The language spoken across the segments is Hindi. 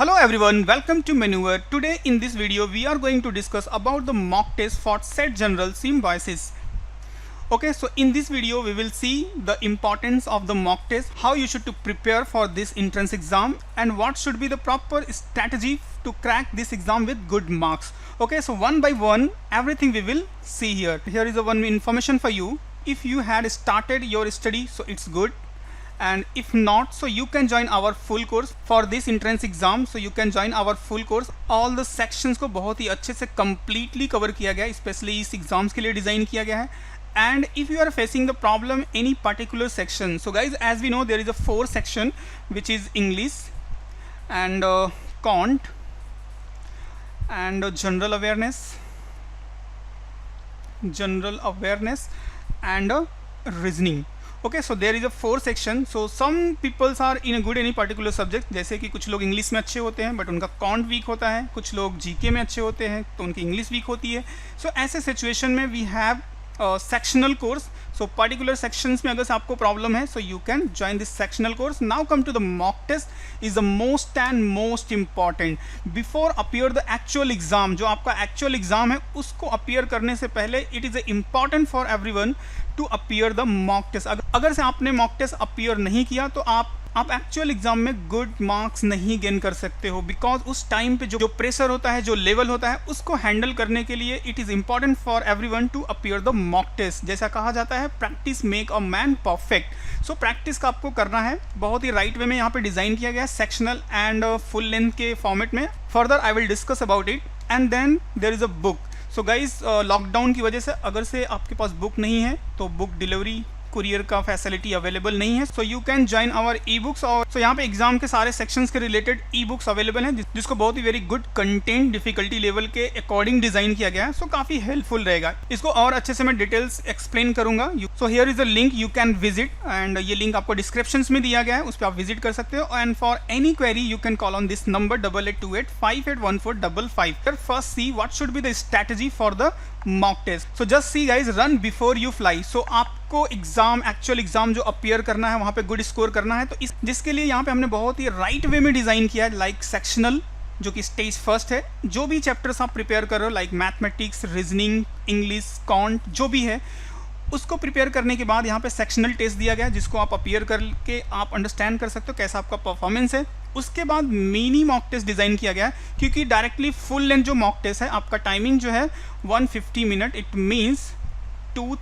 Hello everyone, welcome to Maneuver. Today in this video we are going to discuss about the mock test for Set General Symbiosis. Okay, so in this video we will see the importance of the mock test, how you should to prepare for this entrance exam, and what should be the proper strategy to crack this exam with good marks. Okay, so one by one everything we will see here. Here is the one information for you. If you had started your study, so it's good. And if not, so you can join our full course for this entrance exam. So you can join our full course. All the sections को बहुत ही अच्छे से completely cover किया गया है, especially इस exams के लिए डिज़ाइन किया गया है. And if you are facing the problem any particular section, so guys, as we know there is a 4 section which is English and Cont and general awareness and reasoning. Okay, so there is a 4 section. So some peoples are in a good any particular subject. जैसे कि कुछ लोग इंग्लिश में अच्छे होते हैं बट उनका कॉन्ट वीक होता है, कुछ लोग जीके में अच्छे होते हैं तो उनकी इंग्लिश वीक होती है. सो ऐसे सिचुएशन में we have sectional course. So particular sections में अगर से आपको प्रॉब्लम है, so you can join this sectional course. Now come to the mock test is the most and most important before appear the actual exam. जो आपका एक्चुअल एग्जाम है उसको अपियर करने से पहले it is important for everyone to appear the mock test. अगर से आपने मॉक टेस्ट अपियर नहीं किया तो आप एक्चुअल एग्जाम में गुड मार्क्स नहीं गेन कर सकते हो, बिकॉज उस टाइम पे जो प्रेशर होता है, जो लेवल होता है, उसको हैंडल करने के लिए it is important for everyone to appear the mock test. जैसा कहा जाता है practice make a man perfect. So practice का आपको करना है. बहुत ही राइट वे में यहाँ पे डिज़ाइन किया गया है सेक्शनल एंड फुल लेंथ के फॉर्मेट में. Further I will discuss about it and then there is a book. So guys lockdown की वजह से अगर से आपके पास बुक नहीं है तो बुक डिलीवरी कुरियर का फैसिलिटी अवेलेबल नहीं है. So you can join our e books. और सो यहाँ पे एग्जाम के सारे सेक्शंस के रिलेटेड ई बुक्स अवेलेबल हैं जिसको बहुत ही very good content difficulty level के अकॉर्डिंग डिजाइन किया गया है. सो काफ़ी हेल्पफुल रहेगा. इसको और अच्छे से मैं डिटेल्स एक्सप्लेन करूंगा. So here is a link you can visit and ये लिंक आपको डिस्क्रिप्शन में दिया गया है, उस पर आप विजिट कर सकते हो. And for any query you can call on this number 8828581455. First see what should be the strategy for the mock test. So just see guys, run before you fly. So आपको एग्जाम, एक्चुअल एग्जाम जो अपियर करना है वहाँ पे गुड स्कोर करना है, तो इस जिसके लिए यहाँ पे हमने बहुत ही राइट वे में डिज़ाइन किया है. लाइक सेक्शनल जो कि स्टेज फर्स्ट है, जो भी चैप्टर्स आप प्रिपेयर कर रहे हो like mathematics, reasoning, English, can't जो भी है, उसको प्रिपेयर करने के बाद यहाँ पे सेक्शनल टेस्ट दिया गया है जिसको आप अपियर करके आप अंडरस्टैंड कर सकते हो कैसा आपका परफॉर्मेंस है. उसके बाद मिनी मॉक टेस्ट डिज़ाइन किया गया है क्योंकि डायरेक्टली फुल लेंथ जो मॉक टेस्ट है आपका टाइमिंग जो है 150 minute, it means 2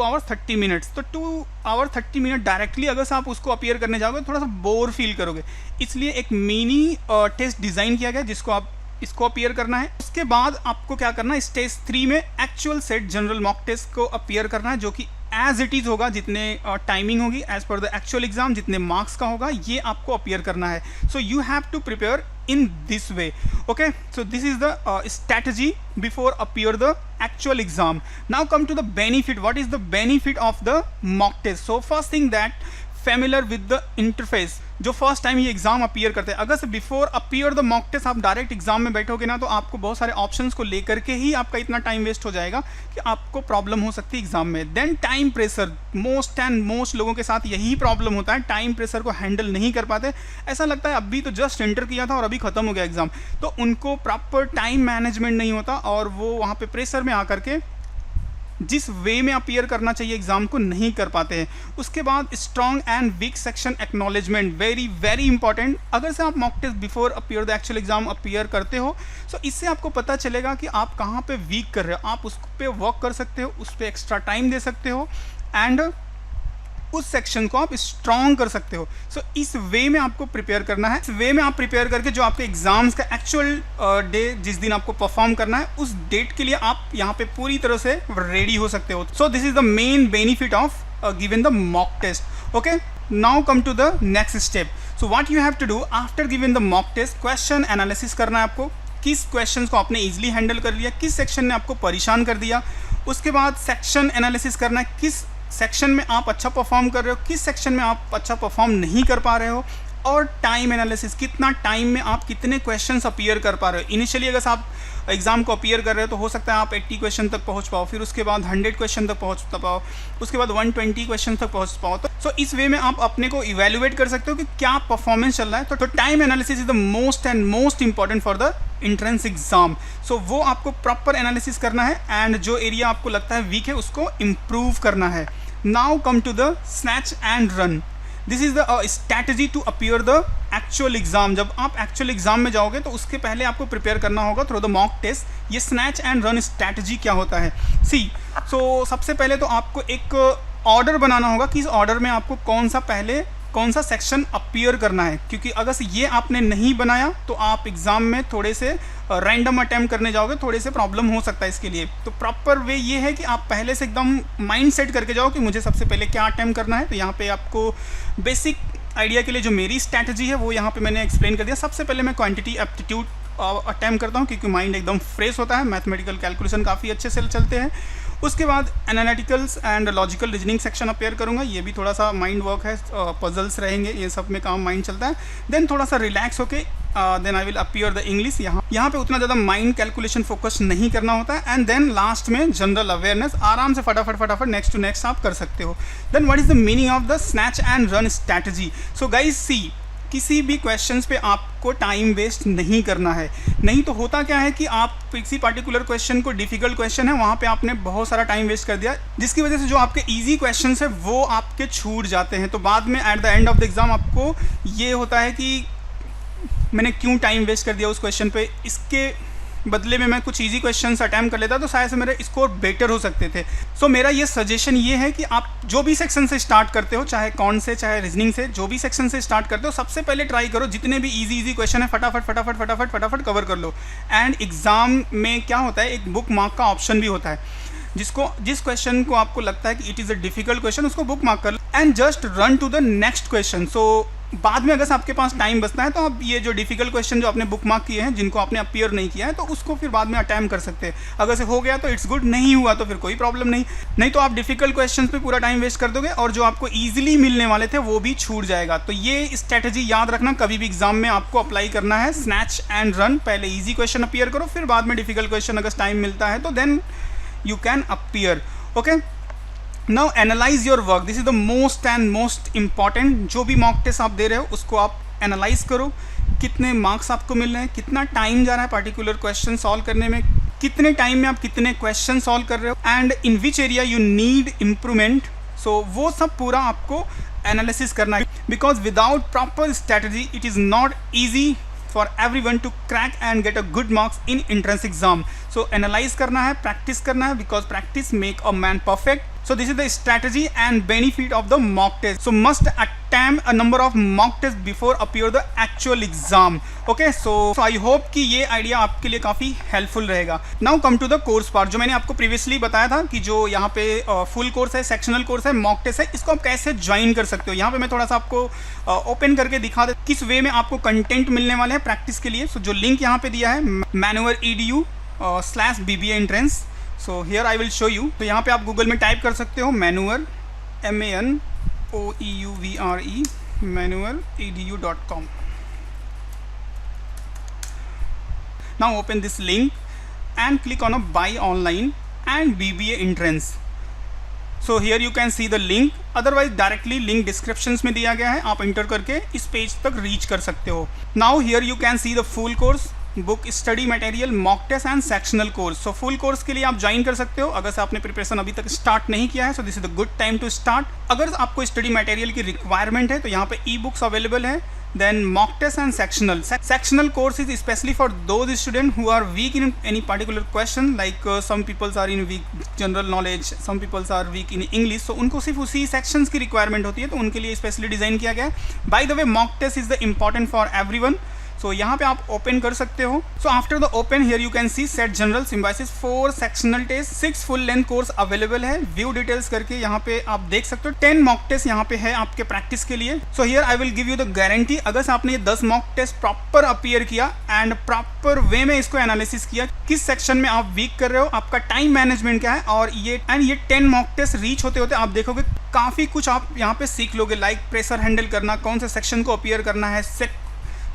hours 30 minutes. तो 2 आवर 30 मिनट डायरेक्टली अगर से आप उसको अपियर करने जाओगे थोड़ा सा बोर फील करोगे. इसलिए एक मिनी टेस्ट डिज़ाइन किया गया जिसको आप इसको अपियर करना है. उसके बाद आपको क्या करना है, स्टेज 3 में actual set general mock test को अपियर करना है जो कि एज इट इज़ होगा. जितने टाइमिंग होगी as per the actual exam, जितने मार्क्स का होगा ये आपको अपियर करना है. So you have to prepare in this way. Okay, so this is the strategy before appear the actual exam. Now come to the benefit. What is the benefit of the mock test? So first thing that familiar with the interface. जो फर्स्ट टाइम ये एग्जाम अपियर करते हैं, अगर से before appear the mock test आप डायरेक्ट एग्जाम में बैठोगे ना तो आपको बहुत सारे ऑप्शंस को लेकर के ही आपका इतना टाइम वेस्ट हो जाएगा कि आपको प्रॉब्लम हो सकती है एग्जाम में. Then time pressure, most and most लोगों के साथ यही प्रॉब्लम होता है, टाइम प्रेशर को हैंडल नहीं कर पाते. ऐसा लगता है अभी तो जस्ट एंटर किया था और अभी खत्म हो गया एग्जाम, तो उनको प्रॉपर टाइम मैनेजमेंट नहीं होता और वो वहाँ पे प्रेशर में आकर के जिस वे में अपियर करना चाहिए एग्जाम को नहीं कर पाते हैं. उसके बाद strong and weak section acknowledgement, very very important. अगर से आप mock test before appear the actual exam appear करते हो सो इससे आपको पता चलेगा कि आप कहाँ पे वीक कर रहे हो. आप उस पर वर्क कर सकते हो, उस पर एक्स्ट्रा टाइम दे सकते हो एंड उस सेक्शन को आप स्ट्रॉन्ग कर सकते हो. सो इस वे में आपको प्रिपेयर करना है. इस वे में आप प्रिपेयर करके जो आपके एग्जाम्स का एक्चुअल डे जिस दिन आपको परफॉर्म करना है उस डेट के लिए आप यहाँ पे पूरी तरह से रेडी हो सकते हो. So this is the main benefit of given the mock test. Okay, now come to the next step. So what you have to do after given the mock test, question analysis करना है आपको. किस क्वेश्चन को आपने ईजिली हैंडल कर लिया, किस सेक्शन ने आपको परेशान कर दिया. उसके बाद सेक्शन एनालिसिस करना है, किस सेक्शन में आप अच्छा परफॉर्म कर रहे हो, किस सेक्शन में आप अच्छा परफॉर्म नहीं कर पा रहे हो. और टाइम एनालिसिस, कितना टाइम में आप कितने क्वेश्चंस अपीयर कर पा रहे हो। इनिशियली अगर आप एग्जाम को अपीयर कर रहे हो तो हो सकता है आप 80 क्वेश्चन तक पहुंच पाओ, फिर उसके बाद 100 क्वेश्चन तक पहुंच पाओ, उसके बाद 120 क्वेश्चन तक पहुंच पाओ। तो इस वे में आप अपने को इवेल्युएट कर सकते हो कि क्या परफॉर्मेंस चल रहा है। तो time analysis is the most important for the entrance exam. So वो आपको प्रॉपर एनालिसिस करना है एंड जो एरिया आपको लगता है वीक है उसको इम्प्रूव करना है। Now come to the snatch and run. This is the strategy to appear the actual exam. जब आप एक्चुअल एग्जाम में जाओगे तो उसके पहले आपको प्रिपेयर करना होगा थ्रू द मॉक टेस्ट। ये स्नैच एंड रन स्ट्रैटेजी क्या होता है, सी सो सबसे पहले तो आपको एक ऑर्डर बनाना होगा कि इस ऑर्डर में आपको कौन सा सेक्शन अपीयर करना है, क्योंकि अगर ये आपने नहीं बनाया तो आप एग्जाम में थोड़े से रैंडम अटैम्प्ट करने जाओगे, थोड़े से प्रॉब्लम हो सकता है इसके लिए। तो प्रॉपर वे ये है कि आप पहले से एकदम माइंड सेट करके जाओ कि मुझे सबसे पहले क्या अटैम्प्ट करना है। तो यहाँ पे आपको बेसिक आइडिया के लिए जो मेरी स्ट्रैटेजी है वो यहाँ पे मैंने एक्सप्लेन कर दिया। सबसे पहले मैं क्वांटिटी एप्टीट्यूड अटैम्प्ट करता हूँ क्योंकि माइंड एकदम फ्रेश होता है, मैथमेटिकल कैलकुलेशन काफ़ी अच्छे से चलते हैं। उसके बाद analyticals and logical reasoning section appear करूँगा, ये भी थोड़ा सा माइंड वर्क है, पजल्स रहेंगे, ये सब में काम माइंड चलता है। देन थोड़ा सा रिलैक्स होके then I will appear the English. यहाँ पे उतना ज़्यादा माइंड कैलकुलेशन फोकस नहीं करना होता है। एंड देन लास्ट में जनरल अवेयरनेस, आराम से फटाफट नेक्स्ट टू नेक्स्ट आप कर सकते हो। Then what is the meaning of the snatch and run strategy. So guys see, किसी भी क्वेश्चंस पे आपको टाइम वेस्ट नहीं करना है। नहीं तो होता क्या है कि आप किसी पर्टिकुलर क्वेश्चन को, डिफिकल्ट क्वेश्चन है, वहाँ पे आपने बहुत सारा टाइम वेस्ट कर दिया, जिसकी वजह से जो आपके इजी क्वेश्चंस है वो आपके छूट जाते हैं। तो बाद में at the end of the exam आपको ये होता है कि मैंने क्यों टाइम वेस्ट कर दिया उस क्वेश्चन पे, इसके बदले में मैं कुछ इजी क्वेश्चंस अटैम्प्ट कर लेता तो शायद से मेरे स्कोर बेटर हो सकते थे। सो मेरा ये सजेशन ये है कि आप जो भी सेक्शन से स्टार्ट करते हो, चाहे कौन से चाहे रीजनिंग से, जो भी सेक्शन से स्टार्ट करते हो, सबसे पहले ट्राई करो जितने भी इजी क्वेश्चन है फटाफट कवर कर लो। एंड एग्जाम में क्या होता है, एक बुक मार्क का ऑप्शन भी होता है, जिस क्वेश्चन को आपको लगता है कि it is a difficult question उसको बुक मार्क कर लो and just run to the next question. So बाद में अगर आपके पास टाइम बचता है तो आप ये जो डिफिकल्ट क्वेश्चन जो आपने बुक मार्क किए हैं, जिनको आपने अपीयर नहीं किया है, तो उसको फिर बाद में अटैम्प्ट कर सकते हैं। अगर से हो गया तो इट्स गुड, नहीं हुआ तो फिर कोई प्रॉब्लम नहीं तो आप डिफिकल्ट क्वेश्चन पे पूरा टाइम वेस्ट कर दोगे और जो आपको ईजिली मिलने वाले थे वो भी छूट जाएगा। तो ये स्ट्रैटेजी याद रखना, कभी भी एग्जाम में आपको अप्लाई करना है। स्नैच एंड रन, पहले ईजी क्वेश्चन अपीयर करो, फिर बाद में डिफिकल्ट क्वेश्चन अगर टाइम मिलता है तो then you can appear. Okay, now analyse your work. This is the most important. जो भी मॉक टेस्ट आप दे रहे हो उसको आप एनालाइज करो, कितने मार्क्स आपको मिल रहे हैं, कितना टाइम जा रहा है पर्टिकुलर क्वेश्चन सॉल्व करने में, कितने टाइम में आप कितने क्वेश्चन सॉल्व कर रहे हो, and in which area you need improvement. So वो सब पूरा आपको एनालिसिस करना है, because without proper strategy it is not easy for everyone to crack and get a good marks in entrance exam. So analyze करना है, practice करना है, because practice make a man perfect. So this is the strategy and benefit of the mock test. So must attempt a number of mock tests before appear the actual exam. Okay, so I hope कि ये आइडिया आपके लिए काफ़ी हेल्पफुल रहेगा। Now come to the course part, जो मैंने आपको प्रीवियसली बताया था कि जो यहाँ पे फुल कोर्स है, सेक्शनल कोर्स है, मॉक टेस्ट है, इसको आप कैसे ज्वाइन कर सकते हो। यहाँ पे मैं थोड़ा सा आपको ओपन करके दिखा दे किस वे में आपको कंटेंट मिलने वाले हैं प्रैक्टिस के लिए। सो जो लिंक यहाँ पे दिया है maneuver.edu/BBA entrance। So here I will show you. तो यहाँ पे आप गूगल में टाइप कर सकते हो maneuver MANOEUVRE maneuver.edu.com। Now open this link and click on a buy online and BBA entrance। So here you can see the link, otherwise directly link descriptions में दिया गया है, आप इंटर करके इस पेज तक रीच कर सकते हो। Now here you can see the full course, book study material, mock test and sectional course. So full course के लिए आप ज्वाइन कर सकते हो अगर से आपने प्रिपरेशन अभी तक स्टार्ट नहीं किया है। So this is the good time to start. अगर आपको स्टडी मटेरियल की रिक्वायरमेंट है तो यहाँ पे ई बुक्स अवेलेबल है। Then mock test and sectional course is specially for those student who are weak in any particular question, like some peoples are in weak general knowledge, some peoples are weak in English. So उनको सिर्फ उसी सेक्शंस की रिक्वायरमेंट होती है, तो उनके लिए स्पेशली डिजाइन किया गया है। By the way mock test is the important for everyone. So यहाँ पे आप ओपन कर सकते हो। So after the open here you can see set general Symbiosis 4 sectional test 6 full length course available है। व्यू डिटेल्स करके यहाँ पे आप देख सकते हो। 10 मॉक टेस्ट यहाँ पे है आपके प्रैक्टिस के लिए। So here I will give you the guarantee, अगर आपने ये 10 मॉक टेस्ट प्रॉपर अपीयर किया एंड प्रॉपर वे में इसको एनालिसिस किया, किस सेक्शन में आप वीक कर रहे हो, आपका टाइम मैनेजमेंट क्या है, और ये 10 मॉक टेस्ट रीच होते होते आप देखोगे काफ़ी कुछ आप यहाँ पे सीख लोगे। लाइक प्रेशर हैंडल करना, कौन से सेक्शन को अपीयर करना है,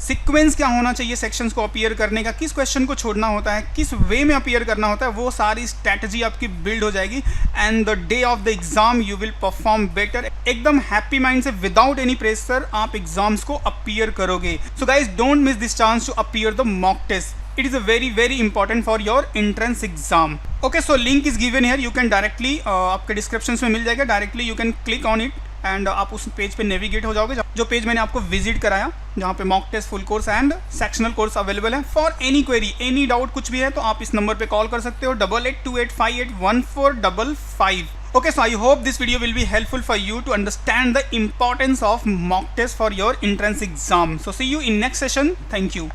सीक्वेंस क्या होना चाहिए सेक्शंस को अपीयर करने का, किस क्वेश्चन को छोड़ना होता है, किस वे में अपीयर करना होता है, वो सारी स्ट्रैटेजी आपकी बिल्ड हो जाएगी and the day of the exam you will perform better. एकदम हैप्पी माइंड से विदाउट एनी प्रेशर आप एग्जाम्स को अपीयर करोगे। So guys don't miss this chance to appear the mock test, it is a very important for your entrance exam. Okay, so link is given here, you can directly आपके डिस्क्रिप्शन में मिल जाएगा, directly you can click on it and आप उस पेज पे नेविगेट हो जाओगे जो पेज मैंने आपको विजिट कराया, जहाँ पे mock test full course and sectional course available है। For any query any doubt कुछ भी है तो आप इस नंबर पे कॉल कर सकते हो 8828581455। Okay, so I hope this video will be helpful for you to understand the importance of mock test for your entrance exam. So see you in next session. Thank you.